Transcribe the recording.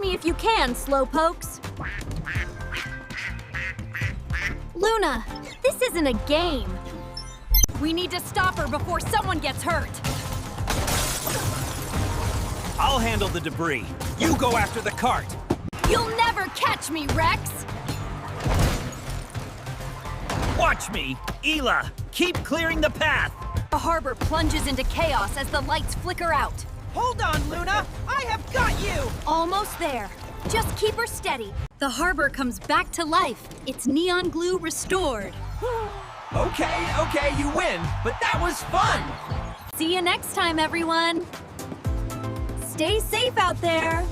me if you can, slowpokes. Luna, this isn't a game. We need to stop her before someone gets hurt. I'll handle the debris. You go after the cart. You'll never catch me, Rex! Watch me, Ila. Keep clearing the path. The harbor plunges into chaos as the lights flicker out. Hold on, Luna! I have got you! Almost there. Just keep her steady. The harbor comes back to life. Its neon glue restored. Okay, you win, but that was fun! See you next time, everyone. Stay safe out there.